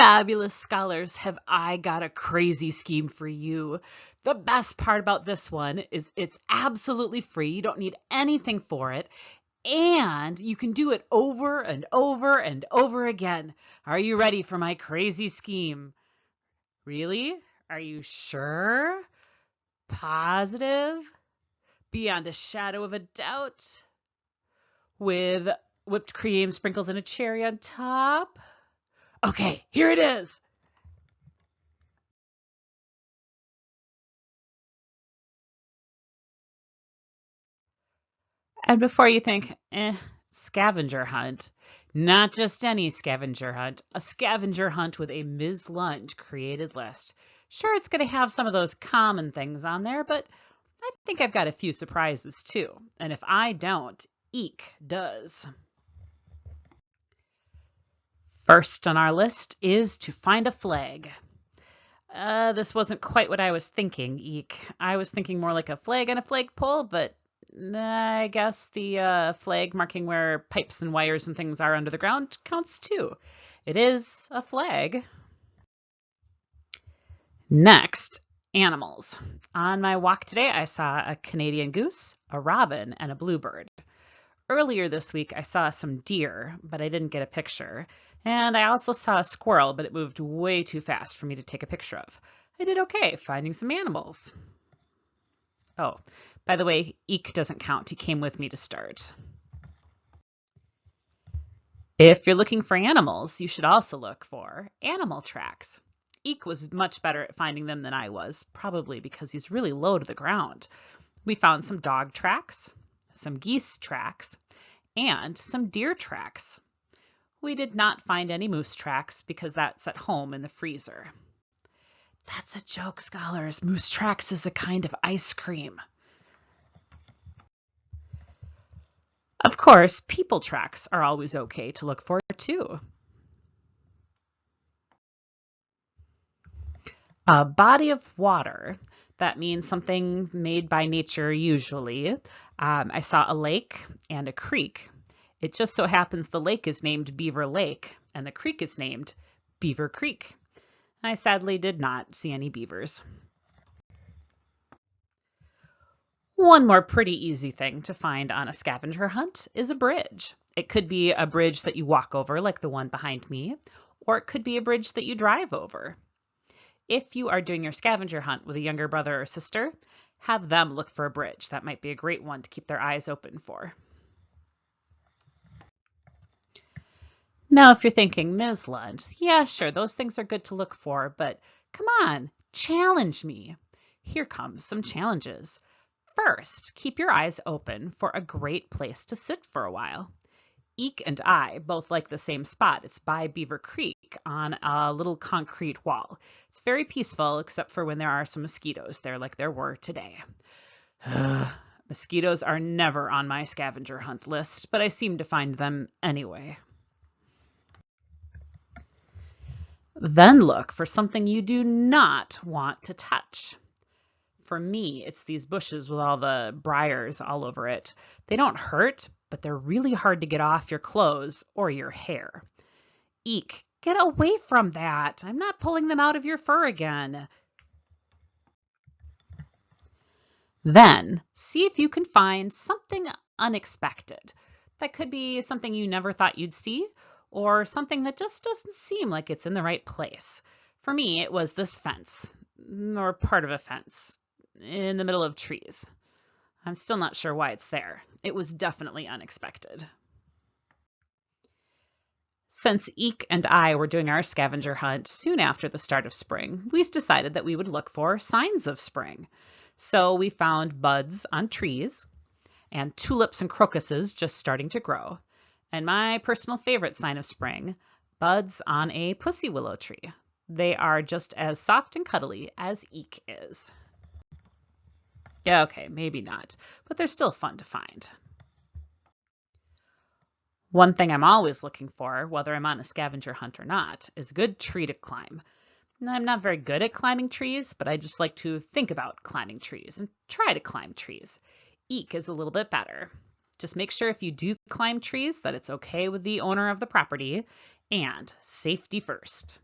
Fabulous scholars, have I got a crazy scheme for you. The best part about this one is it's absolutely free. You don't need anything for it, and you can do it over and over and over again. Are you ready for my crazy scheme? Really? Are you sure? Positive? Beyond a shadow of a doubt? With whipped cream, sprinkles, and a cherry on top? Okay, here it is. And before you think, scavenger hunt, not just any scavenger hunt, a scavenger hunt with a Ms. Lund created list. Sure, it's going to have some of those common things on there, but I think I've got a few surprises too. And if I don't, Eek does. First on our list is to find a flag. This wasn't quite what I was thinking, Eek. I was thinking more like a flag and a flagpole, but I guess the flag marking where pipes and wires and things are under the ground counts too. It is a flag. Next, animals. On my walk today, I saw a Canadian goose, a robin, and a bluebird. Earlier this week, I saw some deer, but I didn't get a picture. And I also saw a squirrel, but it moved way too fast for me to take a picture of. I did okay finding some animals. Oh, by the way, Eek doesn't count. He came with me to start. If you're looking for animals, you should also look for animal tracks. Eek was much better at finding them than I was, probably because he's really low to the ground. We found some dog tracks, some geese tracks, and some deer tracks. We did not find any moose tracks because that's at home in the freezer. That's a joke, scholars. Moose tracks is a kind of ice cream. Of course, people tracks are always okay to look for too. A body of water, that means something made by nature usually. I saw a lake and a creek. It just so happens the lake is named Beaver Lake and the creek is named Beaver Creek. I sadly did not see any beavers. One more pretty easy thing to find on a scavenger hunt is a bridge. It could be a bridge that you walk over like the one behind me, or it could be a bridge that you drive over. If you are doing your scavenger hunt with a younger brother or sister, have them look for a bridge. That might be a great one to keep their eyes open for. Now, if you're thinking, Ms. Lund, yeah, sure, those things are good to look for, but come on, challenge me. Here comes some challenges. First, keep your eyes open for a great place to sit for a while. Eek and I both like the same spot. It's by Beaver Creek on a little concrete wall. It's very peaceful except for when there are some mosquitoes there like there were today. Mosquitoes are never on my scavenger hunt list, but I seem to find them anyway. Then look for something you do not want to touch. For me, it's these bushes with all the briars all over it. They don't hurt, but they're really hard to get off your clothes or your hair. Eek, get away from that. I'm not pulling them out of your fur again. Then, see if you can find something unexpected. That could be something you never thought you'd see, or something that just doesn't seem like it's in the right place. For me, it was this fence, or part of a fence, in the middle of trees. I'm still not sure why it's there. It was definitely unexpected. Since Eek and I were doing our scavenger hunt soon after the start of spring, we decided that we would look for signs of spring. So we found buds on trees and tulips and crocuses just starting to grow. And my personal favorite sign of spring, buds on a pussy willow tree. They are just as soft and cuddly as Eek is. Yeah, okay, maybe not, but they're still fun to find. One thing I'm always looking for, whether I'm on a scavenger hunt or not, is a good tree to climb. I'm not very good at climbing trees, but I just like to think about climbing trees and try to climb trees. Eek is a little bit better. Just make sure if you do climb trees that it's okay with the owner of the property, and safety first.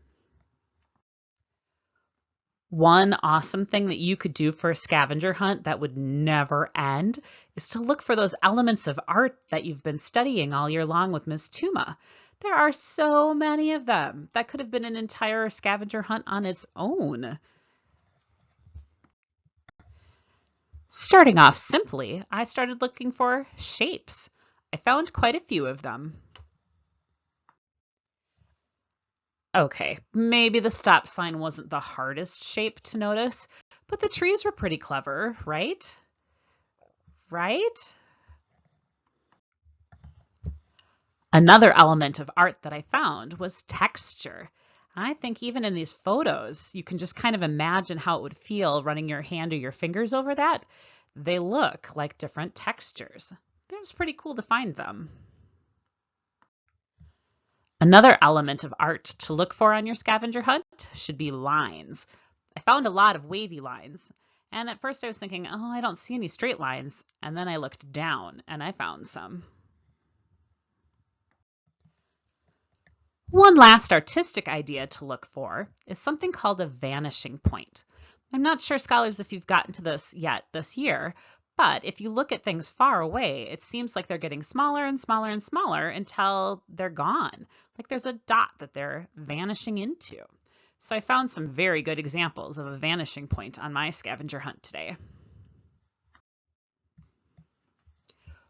One awesome thing that you could do for a scavenger hunt that would never end is to look for those elements of art that you've been studying all year long with Miss Tuma. There are so many of them. That could have been an entire scavenger hunt on its own. Starting off simply, I started looking for shapes. I found quite a few of them. Okay, maybe the stop sign wasn't the hardest shape to notice, but the trees were pretty clever, right? Right? Another element of art that I found was texture. I think even in these photos, you can just kind of imagine how it would feel running your hand or your fingers over that. They look like different textures. It was pretty cool to find them. Another element of art to look for on your scavenger hunt should be lines. I found a lot of wavy lines, and at first I was thinking, oh, I don't see any straight lines, and then I looked down and I found some. One last artistic idea to look for is something called a vanishing point. I'm not sure, scholars, if you've gotten to this yet this year, but if you look at things far away, it seems like they're getting smaller and smaller and smaller until they're gone, like there's a dot that they're vanishing into. So I found some very good examples of a vanishing point on my scavenger hunt today.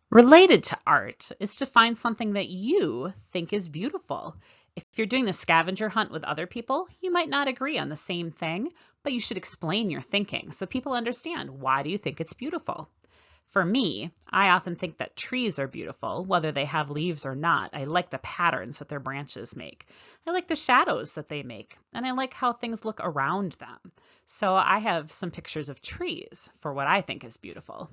Related to art is to find something that you think is beautiful. If you're doing the scavenger hunt with other people, you might not agree on the same thing, but you should explain your thinking so people understand why do you think it's beautiful. For me, I often think that trees are beautiful, whether they have leaves or not. I like the patterns that their branches make. I like the shadows that they make, and I like how things look around them. So I have some pictures of trees for what I think is beautiful.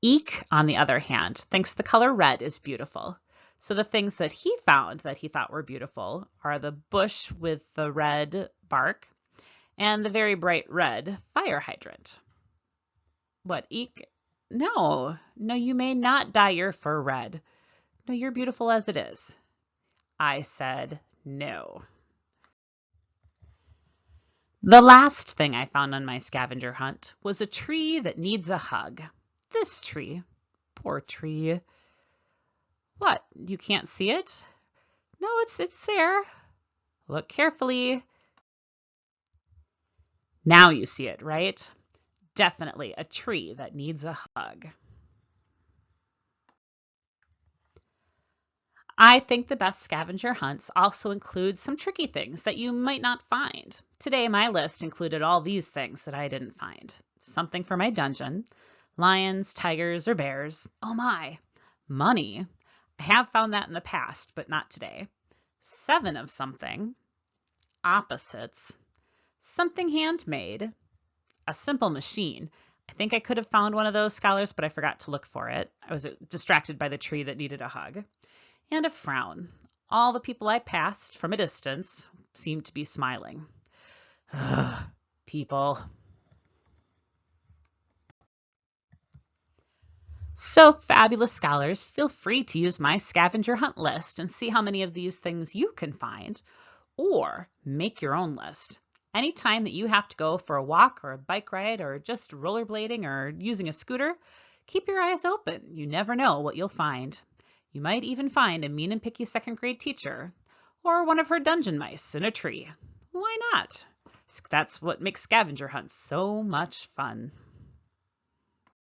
Eek, on the other hand, thinks the color red is beautiful. So the things that he found that he thought were beautiful are the bush with the red bark and the very bright red fire hydrant. What, Eek? No, no, you may not dye your fur red. No, you're beautiful as it is. I said no. The last thing I found on my scavenger hunt was a tree that needs a hug. This tree. Poor tree. What? You can't see it? No, it's there. Look carefully. Now you see it, right? Definitely a tree that needs a hug. I think the best scavenger hunts also include some tricky things that you might not find. Today, my list included all these things that I didn't find. Something for my dungeon, lions, tigers, or bears. Oh my, money. I have found that in the past, but not today. 7 of something, opposites, something handmade, a simple machine. I think I could have found one of those, scholars, but I forgot to look for it. I was distracted by the tree that needed a hug. And a frown. All the people I passed from a distance seemed to be smiling. Ugh, people. So, fabulous scholars, feel free to use my scavenger hunt list and see how many of these things you can find, or make your own list. Anytime that you have to go for a walk or a bike ride or just rollerblading or using a scooter, keep your eyes open. You never know what you'll find. You might even find a mean and picky 2nd grade teacher or one of her dungeon mice in a tree. Why not? That's what makes scavenger hunts so much fun.